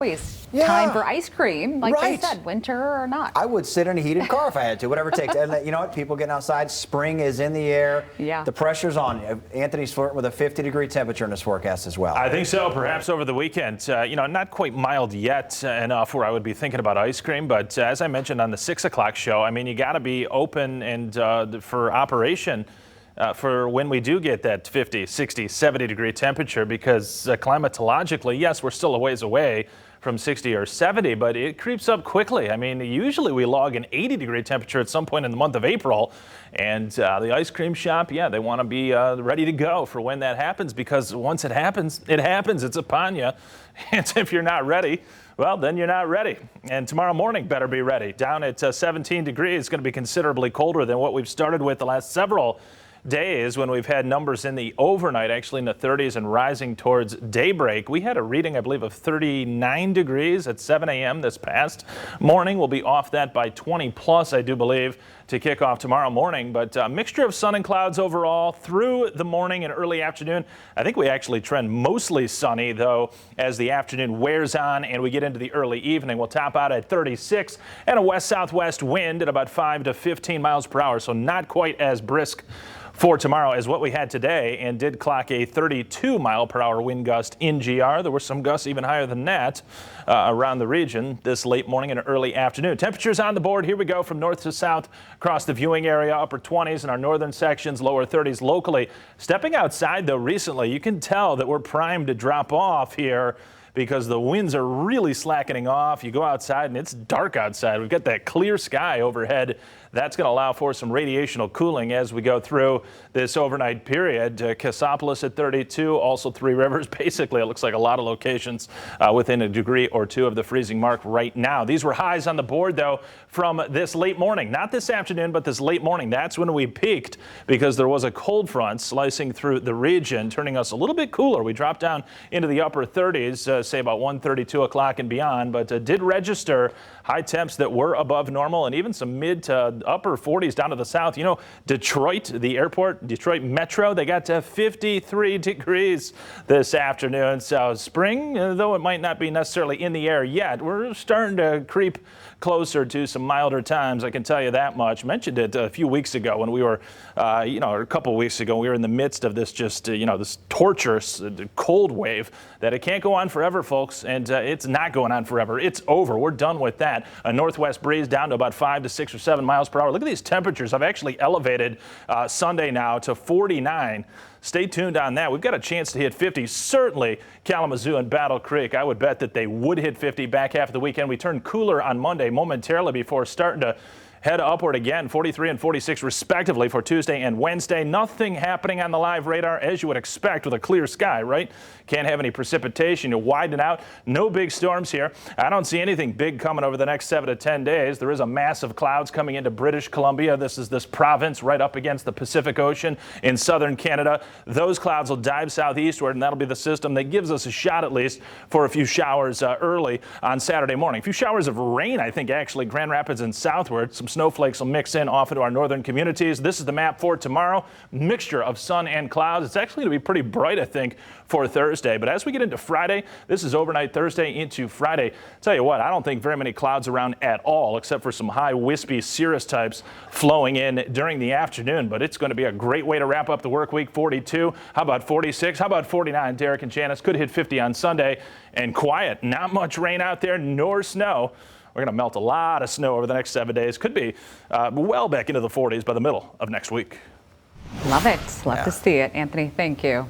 Always Yeah. time for ice cream, like Right. they said, winter or not. I would sit in a heated car if I had to, whatever it takes. And you know what? People getting outside, spring is in the air. Yeah. The pressure's on. Anthony's flirting with a 50-degree temperature in his forecast as well. I think so. Perhaps over the weekend. Not quite mild yet enough where I would be thinking about ice cream. But as I mentioned on the 6 o'clock show, I mean, you got to be open and for operation for when we do get that 50, 60, 70-degree temperature, because climatologically, yes, we're still a ways away from 60 or 70, but it creeps up quickly. I mean, usually we log an 80-degree temperature at some point in the month of April, and the ice cream shop, yeah, they want to be ready to go for when that happens, because once it happens, it's upon you. And if you're not ready, well, then you're not ready. And tomorrow morning better be ready. Down at 17 degrees, it's going to be considerably colder than what we've started with the last several days, when we've had numbers in the overnight actually in the 30s and rising towards daybreak. We had a reading, I believe, of 39 degrees at 7 a.m. this past morning. We'll be off that by 20 plus, I do believe, to kick off tomorrow morning. But a mixture of sun and clouds overall through the morning and early afternoon. I think we actually trend mostly sunny, though, as the afternoon wears on and we get into the early evening. We'll top out at 36 and a west-southwest wind at about 5 to 15 miles per hour, so not quite as brisk for tomorrow as what we had today, and did clock a 32-mile-per-hour wind gust in GR. There were some gusts even higher than that around the region this late morning and early afternoon. Temperatures on the board. Here we go from north to south across the viewing area. Upper 20s in our northern sections, lower 30s locally. Stepping outside, though, recently, you can tell that we're primed to drop off here, because the winds are really slackening off. You go outside and it's dark outside. We've got that clear sky overhead. That's going to allow for some radiational cooling as we go through this overnight period. Cassopolis at 32, also Three Rivers. Basically, it looks like a lot of locations within a degree or two of the freezing mark right now. These were highs on the board, though, from this late morning. Not this afternoon, but this late morning. That's when we peaked, because there was a cold front slicing through the region, turning us a little bit cooler. We dropped down into the upper 30s, say about 1:30, 2 o'clock and beyond, but did register high temps that were above normal, and even some mid to upper 40s down to the south. You know, Detroit, the airport, Detroit Metro, they got to 53 degrees this afternoon. So spring, though it might not be necessarily in the air yet, we're starting to creep closer to some milder times. I can tell you that much. Mentioned it a few weeks ago when we were, or a couple weeks ago, we were in the midst of this this torturous cold wave that it can't go on forever, folks. And it's not going on forever. It's over. We're done with that. A northwest breeze down to about 5 to 6 or 7 miles per hour. Look at these temperatures. I've actually elevated Sunday now to 49. Stay tuned on that. We've got a chance to hit 50. Certainly Kalamazoo and Battle Creek, I would bet that they would hit 50 back half of the weekend. We turned cooler on Monday momentarily before starting to head upward again, 43 and 46 respectively for Tuesday and Wednesday. Nothing happening on the live radar, as you would expect with a clear sky, right? Can't have any precipitation. You widen out. No big storms here. I don't see anything big coming over the next 7 to 10 days. There is a mass of clouds coming into British Columbia. This is this province right up against the Pacific Ocean in southern Canada. Those clouds will dive southeastward, and that'll be the system that gives us a shot, at least, for a few showers early on Saturday morning. A few showers of rain, I think, actually, Grand Rapids and southward. Some snowflakes will mix in off into our northern communities. This is the map for tomorrow. Mixture of sun and clouds. It's actually going to be pretty bright, I think, for Thursday. But as we get into Friday, this is overnight Thursday into Friday. Tell you what, I don't think very many clouds around at all, except for some high wispy cirrus types flowing in during the afternoon. But it's going to be a great way to wrap up the work week. 42. How about 46? How about 49? Derek and Janice could hit 50 on Sunday. And quiet. Not much rain out there, nor snow. We're going to melt a lot of snow over the next 7 days. Could be well back into the 40s by the middle of next week. Love it. Love to see it. Anthony, thank you.